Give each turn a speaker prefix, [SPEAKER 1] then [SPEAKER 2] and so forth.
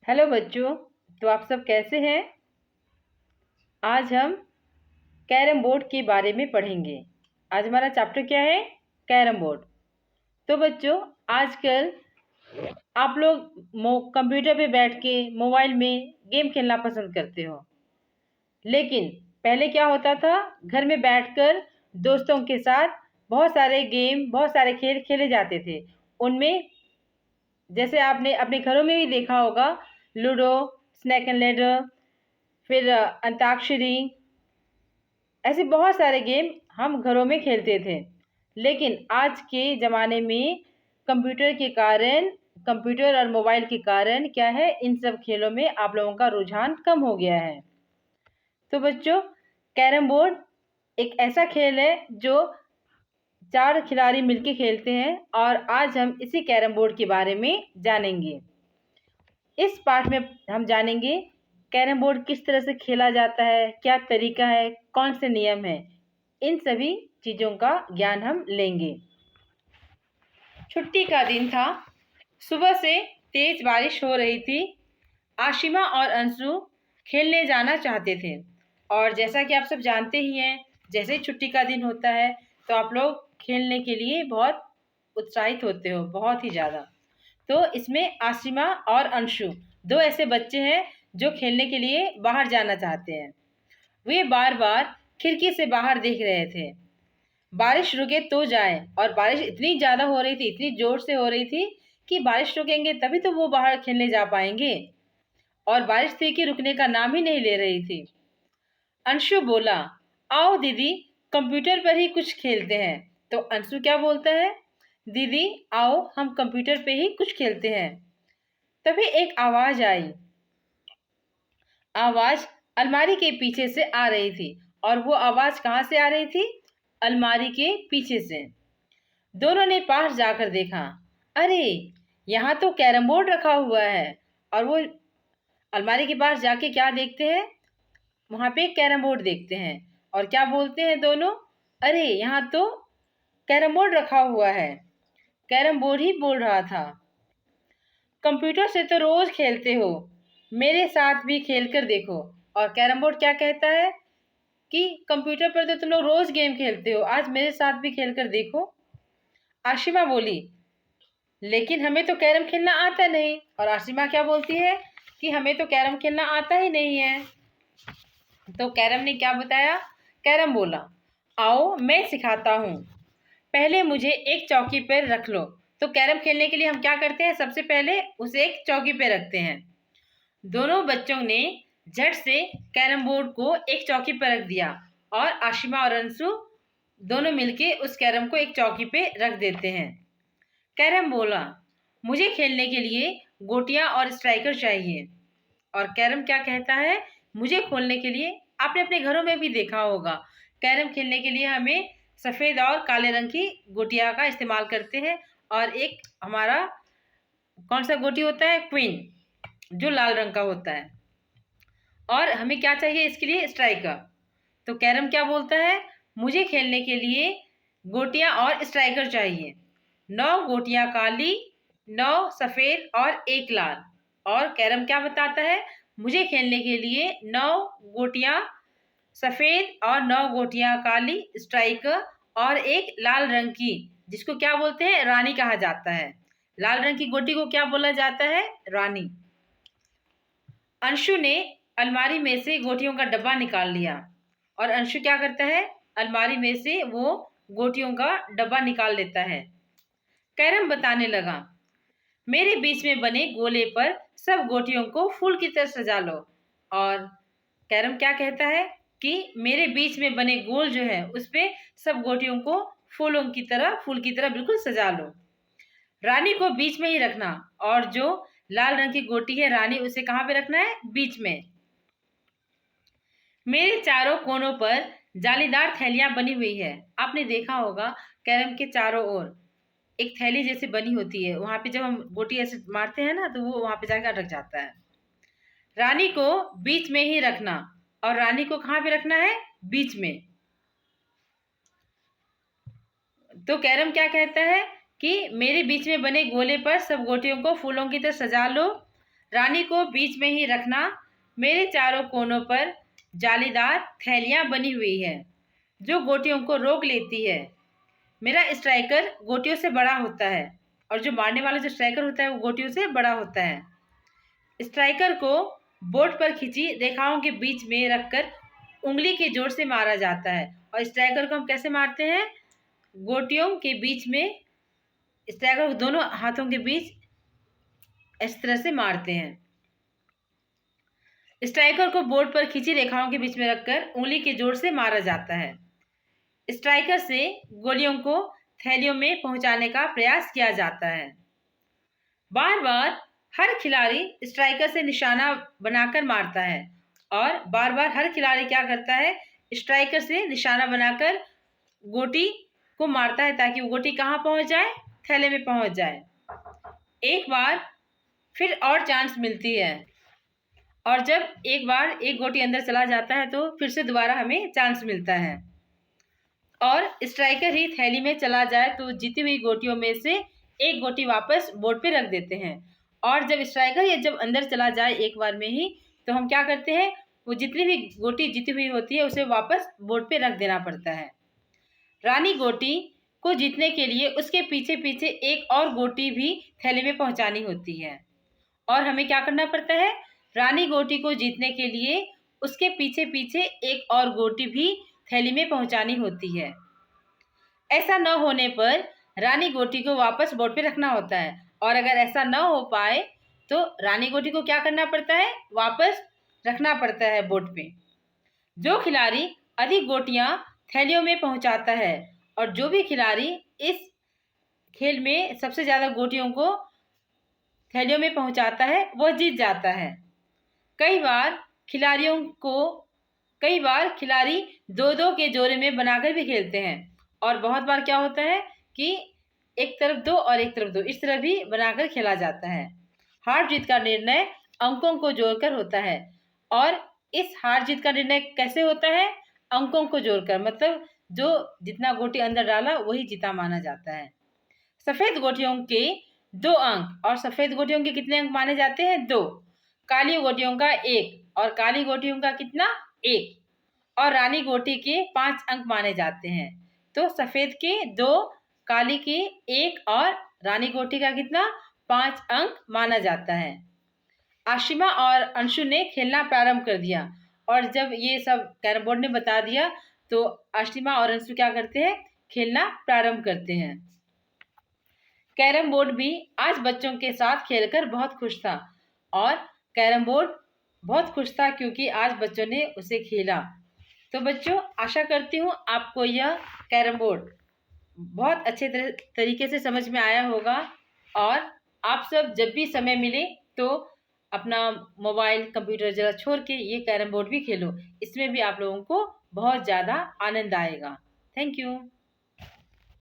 [SPEAKER 1] Hello बच्चों। तो आप सब कैसे हैं। आज हम कैरम बोर्ड के बारे में पढ़ेंगे। आज हमारा चैप्टर क्या है? Carrom board. तो बच्चों, आजकल आप लोग कंप्यूटर पे बैठ के मोबाइल में गेम खेलना पसंद करते हो, लेकिन पहले क्या होता था, घर में बैठकर दोस्तों के साथ बहुत सारे गेम, बहुत सारे खेल खेले जाते थे। उनमें जैसे आपने अपने घरों में भी देखा होगा, लूडो, स्नैक एंड लैडर, फिर अंताक्षरी, ऐसे बहुत सारे गेम हम घरों में खेलते थे। लेकिन आज के ज़माने में कंप्यूटर के कारण, कंप्यूटर और मोबाइल के कारण क्या है, इन सब खेलों में आप लोगों का रुझान कम हो गया है। तो बच्चों, कैरम बोर्ड एक ऐसा खेल है जो 4 खिलाड़ी मिलकर खेलते हैं, और आज हम इसी कैरम बोर्ड के बारे में जानेंगे। इस पाठ में हम जानेंगे कैरम बोर्ड किस तरह से खेला जाता है, क्या तरीका है, कौन से नियम है, इन सभी चीज़ों का ज्ञान हम लेंगे। छुट्टी का दिन था। सुबह से तेज बारिश हो रही थी। आशिमा और अंशु खेलने जाना चाहते थे, और जैसा कि आप सब जानते ही हैं, जैसे ही छुट्टी का दिन होता है तो आप लोग खेलने के लिए बहुत उत्साहित होते हो, बहुत ही ज़्यादा। तो इसमें आसिमा और अंशु दो ऐसे बच्चे हैं जो खेलने के लिए बाहर जाना चाहते हैं। वे बार बार खिड़की से बाहर देख रहे थे, बारिश रुके तो जाए। और बारिश इतनी ज़्यादा हो रही थी, इतनी ज़ोर से हो रही थी कि बारिश रुकेंगे तभी तो वो बाहर खेलने जा पाएंगे, और बारिश थी कि रुकने का नाम ही नहीं ले रही थी। अंशु बोला, आओ दीदी, कंप्यूटर पर ही कुछ खेलते हैं। तो अंशु क्या बोलता है, दीदी आओ हम कंप्यूटर पे ही कुछ खेलते हैं। तभी एक आवाज आई। आवाज अलमारी के पीछे से आ रही थी। और वो आवाज कहाँ से आ रही थी? अलमारी के पीछे से। दोनों ने पास जाकर देखा। अरे, यहाँ तो कैरम बोर्ड रखा हुआ है। और वो अलमारी के पास जाके क्या देखते हैं, वहां पे कैरम बोर्ड देखते हैं। और क्या बोलते हैं दोनों, अरे यहाँ तो कैरम बोर्ड रखा हुआ है। कैरम बोर्ड ही बोल रहा था, कंप्यूटर से तो रोज खेलते हो, मेरे साथ भी खेल कर देखो। और कैरम बोर्ड क्या कहता है कि कंप्यूटर पर तो तुम लोग रोज गेम खेलते हो, आज मेरे साथ भी खेल कर देखो। आशिमा बोली, लेकिन हमें तो कैरम खेलना आता नहीं। और आशिमा क्या बोलती है कि हमें तो कैरम खेलना आता ही नहीं है। तो कैरम ने क्या बताया? कैरम बोला, आओ मैं सिखाता हूँ, पहले मुझे एक चौकी पर रख लो। तो कैरम खेलने के लिए हम क्या करते हैं, सबसे पहले उसे एक चौकी पर रखते हैं। दोनों बच्चों ने झट से कैरम बोर्ड को एक चौकी पर रख दिया, और आशिमा और अंशु दोनों मिलके उस कैरम को एक चौकी पे रख देते हैं। कैरम बोला, मुझे खेलने के लिए गोटियां और स्ट्राइकर चाहिए। और कैरम क्या कहता है, मुझे खोलने के लिए, आपने अपने घरों में भी देखा होगा, कैरम खेलने के लिए हमें सफ़ेद और काले रंग की गोटियां का इस्तेमाल करते हैं, और एक हमारा कौन सा गोटी होता है, क्वीन, जो लाल रंग का होता है। और हमें क्या चाहिए इसके लिए, स्ट्राइकर। तो कैरम क्या बोलता है, मुझे खेलने के लिए गोटियां और स्ट्राइकर चाहिए। 9 गोटियां काली, 9 सफ़ेद और 1 लाल। और कैरम क्या बताता है, मुझे खेलने के लिए 9 गोटियां सफ़ेद और 9 गोटियां काली, स्ट्राइकर, और एक लाल रंग की, जिसको क्या बोलते हैं, रानी कहा जाता है। लाल रंग की गोटी को क्या बोला जाता है, रानी। अंशु ने अलमारी में से गोटियों का डब्बा निकाल लिया। और अंशु क्या करता है, अलमारी में से वो गोटियों का डब्बा निकाल लेता है। कैरम बताने लगा, मेरे बीच में बने गोले पर सब गोटियों को फूल की तरह सजा लो। और कैरम क्या कहता है कि मेरे बीच में बने गोल जो है उस पे सब गोटियों को फूलों की तरह, फूल की तरह बिल्कुल सजा लो। रानी को बीच में ही रखना, और जो लाल रंग की गोटी है रानी, उसे कहाँ पे रखना है, बीच में। मेरे चारों कोनों पर जालीदार थैलियां बनी हुई है। आपने देखा होगा, कैरम के चारों ओर एक थैली जैसी बनी होती है, वहां पे जब हम गोटी ऐसे मारते हैं ना तो वो वहां पे जाकर अटक जाता है। रानी को बीच में ही रखना, और रानी को कहाँ पे रखना है, बीच में। तो कैरम क्या कहता है कि मेरे बीच में बने गोले पर सब गोटियों को फूलों की तरह सजा लो। रानी को बीच में ही रखना। मेरे चारों कोनों पर जालीदार थैलियां बनी हुई है जो गोटियों को रोक लेती है। मेरा स्ट्राइकर गोटियों से बड़ा होता है और जो मारने वाला जो स्ट्राइकर होता है वो गोटियों से बड़ा होता है। स्ट्राइकर को बोर्ड पर खींची रेखाओं के बीच में रखकर उंगली के जोर से मारा जाता है। और स्ट्राइकर को हम कैसे मारते हैं? गोटियों के बीच में, स्ट्राइकर को दोनों हाथों के बीच इस तरह से मारते हैं। स्ट्राइकर को बोर्ड पर खींची रेखाओं के बीच में रखकर उंगली के जोर से मारा जाता है। स्ट्राइकर से गोलियों को थैलियों में पहुंचाने का प्रयास किया जाता है। बार बार हर खिलाड़ी स्ट्राइकर से निशाना बनाकर मारता है और बार बार हर खिलाड़ी क्या करता है? स्ट्राइकर से निशाना बनाकर गोटी को मारता है ताकि वो गोटी कहाँ पहुंच जाए? थैले में पहुंच जाए। एक बार फिर और चांस मिलती है और जब एक बार एक गोटी अंदर चला जाता है तो फिर से दोबारा हमें चांस मिलता है और स्ट्राइकर ही थैली में चला जाए तो जीती हुई गोटियों में से एक गोटी वापस बोर्ड पे रख देते हैं। और जब स्ट्राइकर ये जब अंदर चला जाए एक बार में ही तो हम क्या करते हैं? वो जितनी भी गोटी जीती हुई होती है उसे वापस बोर्ड पे रख देना पड़ता है। रानी गोटी को जीतने के लिए उसके पीछे पीछे एक और गोटी भी थैली में पहुंचानी होती है और हमें क्या करना पड़ता है? रानी गोटी को जीतने के लिए उसके पीछे पीछे एक और गोटी भी थैली में पहुंचानी होती है। ऐसा न होने पर रानी गोटी को वापस बोर्ड पे रखना होता है और अगर ऐसा न हो पाए तो रानी गोटी को क्या करना पड़ता है? वापस रखना पड़ता है बोर्ड पे। जो खिलाड़ी अधिक गोटियां थैलियों में पहुंचाता है और जो भी खिलाड़ी इस खेल में सबसे ज़्यादा गोटियों को थैलियों में पहुंचाता है वह जीत जाता है। कई बार खिलाड़ी दो दो के जोड़े में बनाकर भी खेलते हैं और बहुत बार क्या होता है कि एक तरफ दो और एक तरफ दो, इस तरह भी बनाकर खेला जाता है। हार जीत का निर्णय अंकों को जोड़कर होता है और इस हार जीत का निर्णय कैसे होता है? अंकों को जोड़कर, मतलब जो जितना गोटी अंदर डाला वही जीता माना जाता है। सफेद गोटियों के 2 अंक और सफेद गोटियों के कितने अंक माने जाते हैं? 2। काली गोटियों का 1 और काली गोटियों का कितना? 1 और रानी गोटी के 5 अंक माने जाते हैं। तो सफेद के 2, काली के 1 और रानी गोटी का कितना? 5 अंक माना जाता है। आशिमा और अंशु ने खेलना प्रारंभ कर दिया और जब ये सब कैरम बोर्ड ने बता दिया तो आशिमा और अंशु क्या करते हैं? खेलना प्रारंभ करते हैं। कैरम बोर्ड भी आज बच्चों के साथ खेलकर बहुत खुश था और कैरम बोर्ड बहुत खुश था क्योंकि आज बच्चों ने उसे खेला। तो बच्चों, आशा करती हूँ आपको यह कैरम बोर्ड बहुत अच्छे तरीके से समझ में आया होगा और आप सब जब भी समय मिले तो अपना मोबाइल कंप्यूटर जरा छोड़ के ये कैरम बोर्ड भी खेलो। इसमें भी आप लोगों को बहुत ज़्यादा आनंद आएगा। Thank you.